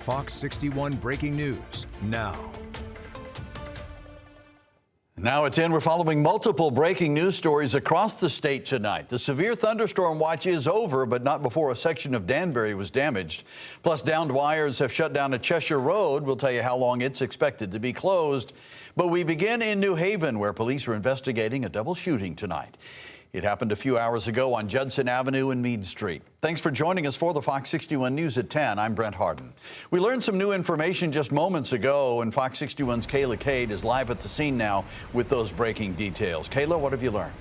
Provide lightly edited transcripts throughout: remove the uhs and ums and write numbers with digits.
Fox 61 Breaking News now. Now at 10, we're following multiple breaking news stories across the state tonight. The severe thunderstorm watch is over, but not before a section of Danbury was damaged. Plus, downed wires have shut down a Cheshire road. We'll tell you how long it's expected to be closed. But we begin in New Haven, where police are investigating a double shooting tonight. It happened a few hours ago on Judson Avenue and Meade Street. Thanks for joining us for the Fox 61 News at 10. I'm Brent Harden. We learned some new information just moments ago, and Fox 61's Kayla Cade is live at the scene now with those breaking details. Kayla, what have you learned?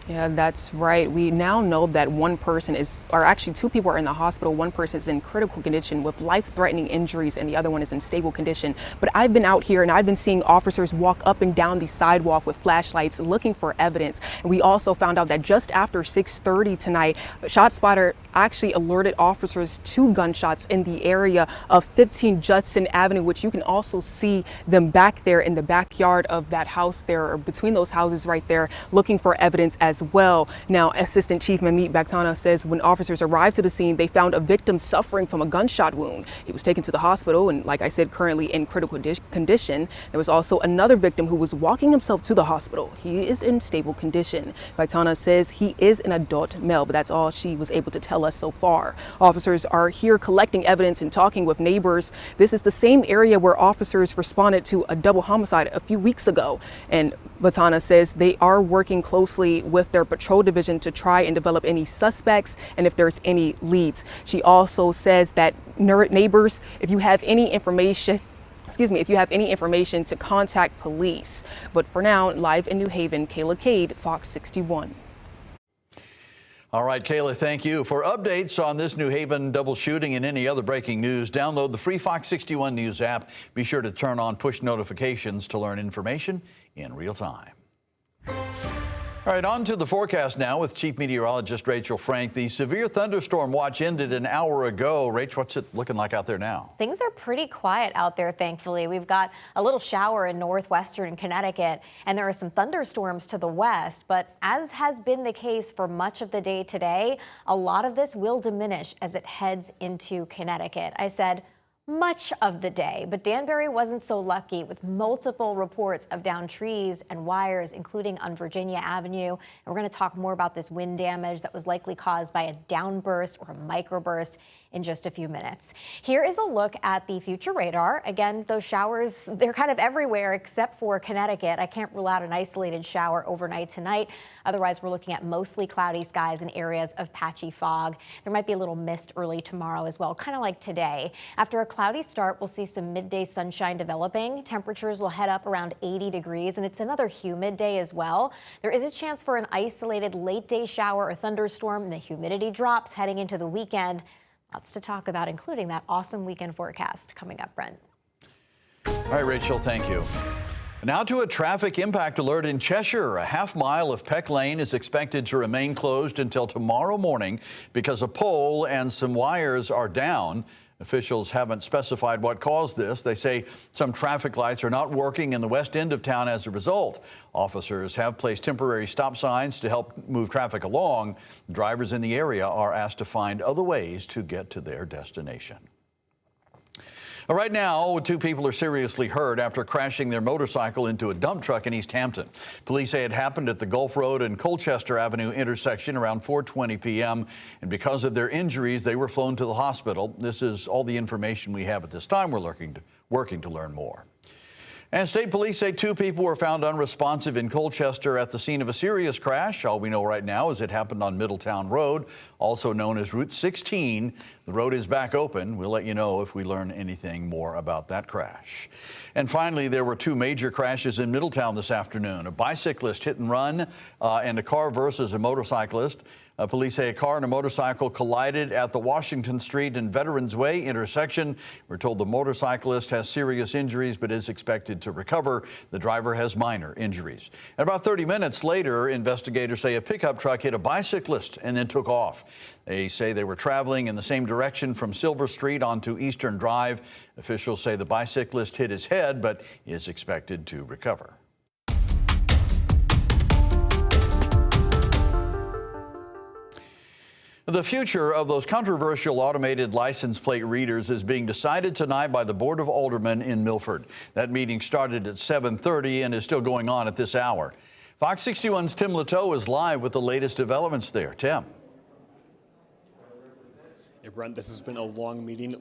Yeah, that's right. We now know that one person actually two people are in the hospital. One person is in critical condition with life-threatening injuries, and the other one is in stable condition. But I've been out here and I've been seeing officers walk up and down the sidewalk with flashlights looking for evidence. And we also found out that just after 6:30 tonight, ShotSpotter actually alerted officers to gunshots in the area of 15 Judson Avenue, which you can also see them back there in the backyard of that house there, or between those houses right there, looking for evidence as well. Now, Assistant Chief Mamit Baktana says when officers arrived to the scene, they found a victim suffering from a gunshot wound. He was taken to the hospital and, like I said, currently in critical condition. There was also another victim who was walking himself to the hospital. He is in stable condition. Baktana says he is an adult male, but that's all she was able to tell us so far. Officers are here collecting evidence and talking with neighbors. This is the same area where officers responded to a double homicide a few weeks ago. And Baktana says they are working closely with their patrol division to try and develop any suspects and if there's any leads. She also says that neighbors, if you have any information to contact police. But for now, live in New Haven, Kayla Cade, Fox 61. All right, Kayla, thank you. For updates on this New Haven double shooting and any other breaking news, download the free Fox 61 News app. Be sure to turn on push notifications to learn information in real time. All right, on to the forecast now with Chief Meteorologist Rachel Frank. The severe thunderstorm watch ended an hour ago. Rach, what's it looking like out there now? Things are pretty quiet out there, thankfully. We've got a little shower in northwestern Connecticut, and there are some thunderstorms to the west. But as has been the case for much of the day today, a lot of this will diminish as it heads into Connecticut. I said much of the day, but Danbury wasn't so lucky, with multiple reports of downed trees and wires, including on Virginia Avenue. And we're going to talk more about this wind damage that was likely caused by a downburst or a microburst in just a few minutes. Here is a look at the future radar. Again, those showers, they're kind of everywhere except for Connecticut. I can't rule out an isolated shower overnight tonight. Otherwise, we're looking at mostly cloudy skies and areas of patchy fog. There might be a little mist early tomorrow as well, kind of like today. After a cloudy start, we'll see some midday sunshine developing. Temperatures will head up around 80 degrees, and it's another humid day as well. There is a chance for an isolated late day shower or thunderstorm, and the humidity drops heading into the weekend. Lots to talk about, including that awesome weekend forecast coming up, Brent. All right, Rachel, thank you. Now to a traffic impact alert in Cheshire. A half mile of Peck Lane is expected to remain closed until tomorrow morning because a pole and some wires are down. Officials haven't specified what caused this. They say some traffic lights are not working in the west end of town as a result. Officers have placed temporary stop signs to help move traffic along. Drivers in the area are asked to find other ways to get to their destination. Right now, two people are seriously hurt after crashing their motorcycle into a dump truck in East Hampton. Police say it happened at the Gulf Road and Colchester Avenue intersection around 4:20 p.m. And because of their injuries, they were flown to the hospital. This is all the information we have at this time. We're working to learn more. And state police say two people were found unresponsive in Colchester at the scene of a serious crash. All we know right now is it happened on Middletown Road, also known as Route 16. The road is back open. We'll let you know if we learn anything more about that crash. And finally, there were two major crashes in Middletown this afternoon. A bicyclist hit and run and a car versus a motorcyclist. Police say a car and a motorcycle collided at the Washington Street and Veterans Way intersection. We're told the motorcyclist has serious injuries but is expected to recover. The driver has minor injuries. And about 30 minutes later, investigators say a pickup truck hit a bicyclist and then took off. They say they were traveling in the same direction from Silver Street onto Eastern Drive. Officials say the bicyclist hit his head but is expected to recover. The future of those controversial automated license plate readers is being decided tonight by the Board of Aldermen in Milford. That meeting started at 7:30 and is still going on at this hour. Fox 61's Tim Lateau is live with the latest developments there. Tim. Hey, Brent, this has been a long meeting.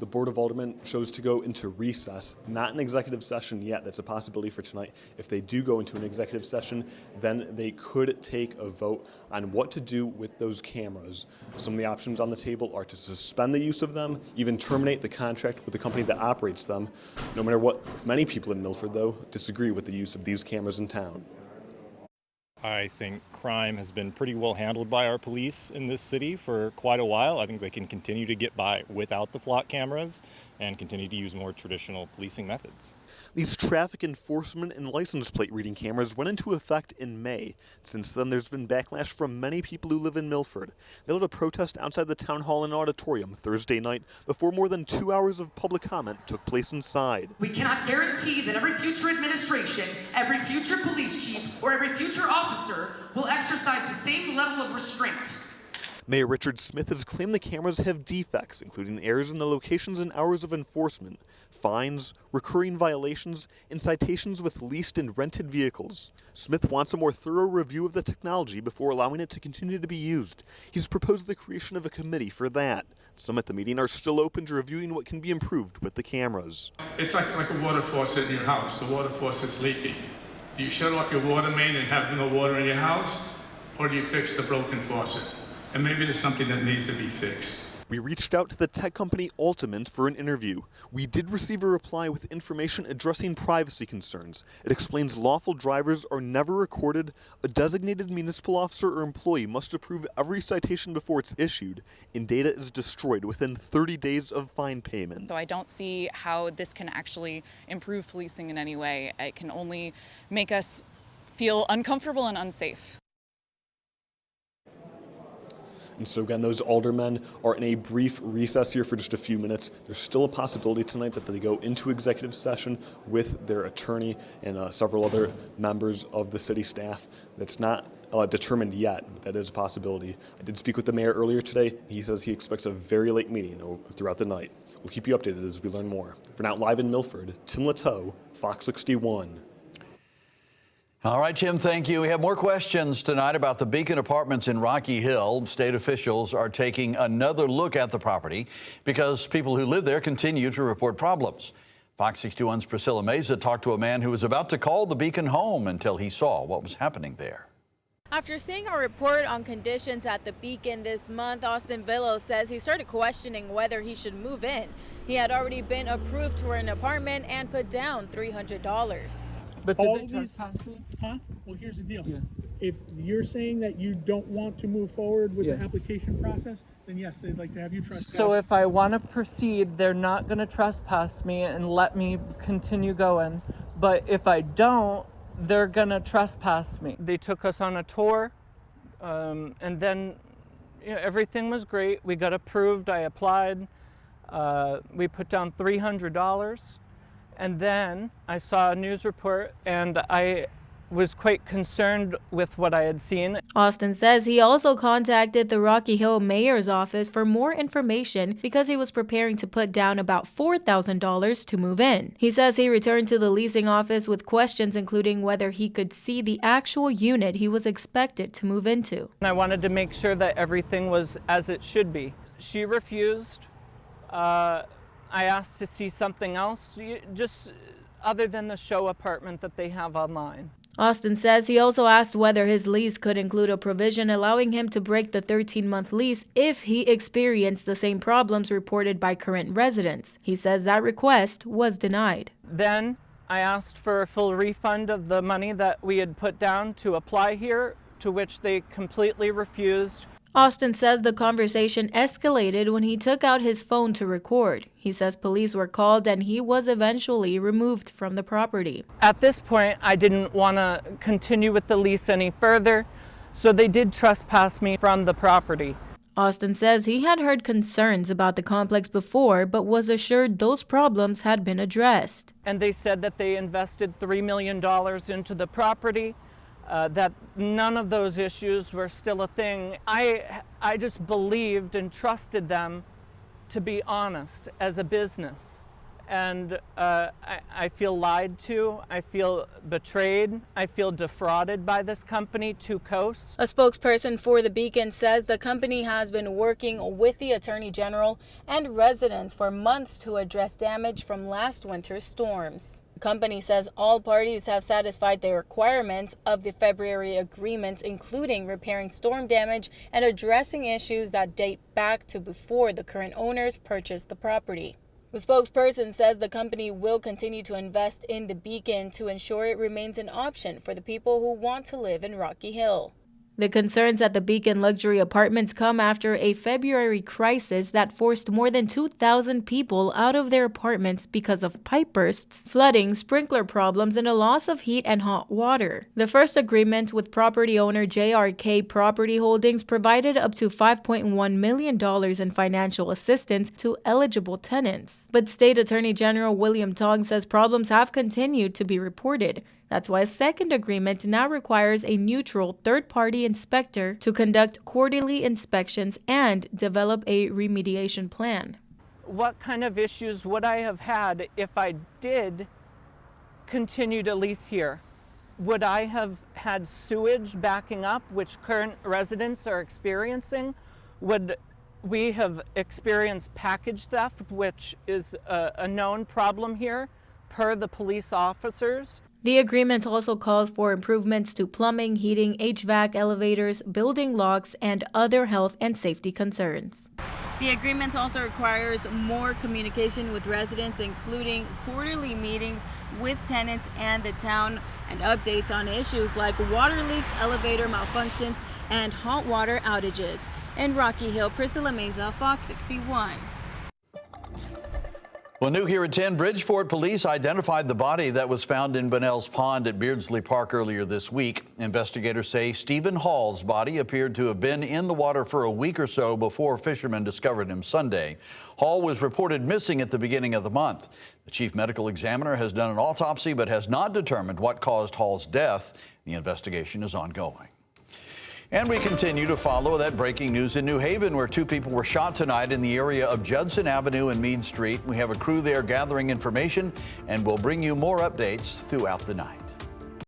The Board of Aldermen chose to go into recess, not an executive session yet. That's a possibility for tonight. If they do go into an executive session, then they could take a vote on what to do with those cameras. Some of the options on the table are to suspend the use of them, even terminate the contract with the company that operates them. No matter what, many people in Milford, though, disagree with the use of these cameras in town. I think crime has been pretty well handled by our police in this city for quite a while. I think they can continue to get by without the flock cameras and continue to use more traditional policing methods. These traffic enforcement and license plate reading cameras went into effect in May. Since then, there's been backlash from many people who live in Milford. They held a protest outside the town hall and auditorium Thursday night before more than 2 hours of public comment took place inside. We cannot guarantee that every future administration, every future police chief, or every future officer will exercise the same level of restraint. Mayor Richard Smith has claimed the cameras have defects, including errors in the locations and hours of enforcement, fines, recurring violations, and citations with leased and rented vehicles. Smith wants a more thorough review of the technology before allowing it to continue to be used. He's proposed the creation of a committee for that. Some at the meeting are still open to reviewing what can be improved with the cameras. It's like a water faucet in your house. The water faucet's leaking. Do you shut off your water main and have no water in your house? Or do you fix the broken faucet? And maybe there's something that needs to be fixed. We reached out to the tech company Ultimate for an interview. We did receive a reply with information addressing privacy concerns. It explains lawful drivers are never recorded, a designated municipal officer or employee must approve every citation before it's issued, and data is destroyed within 30 days of fine payment. So I don't see how this can actually improve policing in any way. It can only make us feel uncomfortable and unsafe. And so again, those aldermen are in a brief recess here for just a few minutes. There's still a possibility tonight that they go into executive session with their attorney and several other members of the city staff. That's not determined yet, but that is a possibility. I did speak with the mayor earlier today. He says he expects a very late meeting throughout the night. We'll keep you updated as we learn more. For now, live in Milford, Tim Lateau, Fox 61. All right, Tim, thank you. We have more questions tonight about the Beacon Apartments in Rocky Hill. State officials are taking another look at the property because people who live there continue to report problems. Fox 61's Priscilla Meza talked to a man who was about to call the Beacon home until he saw what was happening there. After seeing a report on conditions at the Beacon this month, Austin Villo says he started questioning whether he should move in. He had already been approved for an apartment and put down $300. But all of these, huh? Well, here's the deal. Yeah. If you're saying that you don't want to move forward with the application process, then yes, they'd like to have you trespass. So if I want to proceed, they're not going to trespass me and let me continue going. But if I don't, they're going to trespass me. They took us on a tour, and then everything was great. We got approved. I applied. We put down $300. And then I saw a news report and I was quite concerned with what I had seen. Austin says he also contacted the Rocky Hill mayor's office for more information because he was preparing to put down about $4,000 to move in. He says he returned to the leasing office with questions including whether he could see the actual unit he was expected to move into. I wanted to make sure that everything was as it should be. She refused. I asked to see something else, just other than the show apartment that they have online. Austin says he also asked whether his lease could include a provision allowing him to break the 13-month lease if he experienced the same problems reported by current residents. He says that request was denied. Then I asked for a full refund of the money that we had put down to apply here, to which they completely refused. Austin says the conversation escalated when he took out his phone to record. He says police were called and he was eventually removed from the property. At this point, I didn't want to continue with the lease any further, so they did trespass me from the property. Austin says he had heard concerns about the complex before, but was assured those problems had been addressed. And they said that they invested $3 million into the property. that none of those issues were still a thing. I just believed and trusted them to be honest as a business. And I feel lied to, I feel betrayed, I feel defrauded by this company, Two Coasts. A spokesperson for the Beacon says the company has been working with the Attorney General and residents for months to address damage from last winter's storms. The company says all parties have satisfied the requirements of the February agreements, including repairing storm damage and addressing issues that date back to before the current owners purchased the property. The spokesperson says the company will continue to invest in the Beacon to ensure it remains an option for the people who want to live in Rocky Hill. The concerns at the Beacon luxury apartments come after a February crisis that forced more than 2,000 people out of their apartments because of pipe bursts, flooding, sprinkler problems, and a loss of heat and hot water. The first agreement with property owner JRK Property Holdings provided up to $5.1 million in financial assistance to eligible tenants. But State Attorney General William Tong says problems have continued to be reported. That's why a second agreement now requires a neutral third-party inspector to conduct quarterly inspections and develop a remediation plan. What kind of issues would I have had if I did continue to lease here? Would I have had sewage backing up, which current residents are experiencing? Would we have experienced package theft, which is a known problem here, per the police officers? The agreement also calls for improvements to plumbing, heating, HVAC, elevators, building locks, and other health and safety concerns. The agreement also requires more communication with residents, including quarterly meetings with tenants and the town, and updates on issues like water leaks, elevator malfunctions, and hot water outages. In Rocky Hill, Priscilla Meza, Fox 61. Well, new here at 10, Bridgeport police identified the body that was found in Bunnell's Pond at Beardsley Park earlier this week. Investigators say Stephen Hall's body appeared to have been in the water for a week or so before fishermen discovered him Sunday. Hall was reported missing at the beginning of the month. The chief medical examiner has done an autopsy but has not determined what caused Hall's death. The investigation is ongoing. And we continue to follow that breaking news in New Haven, where 2 people were shot tonight in the area of Judson Avenue and Meade Street. We have a crew there gathering information, and we'll bring you more updates throughout the night.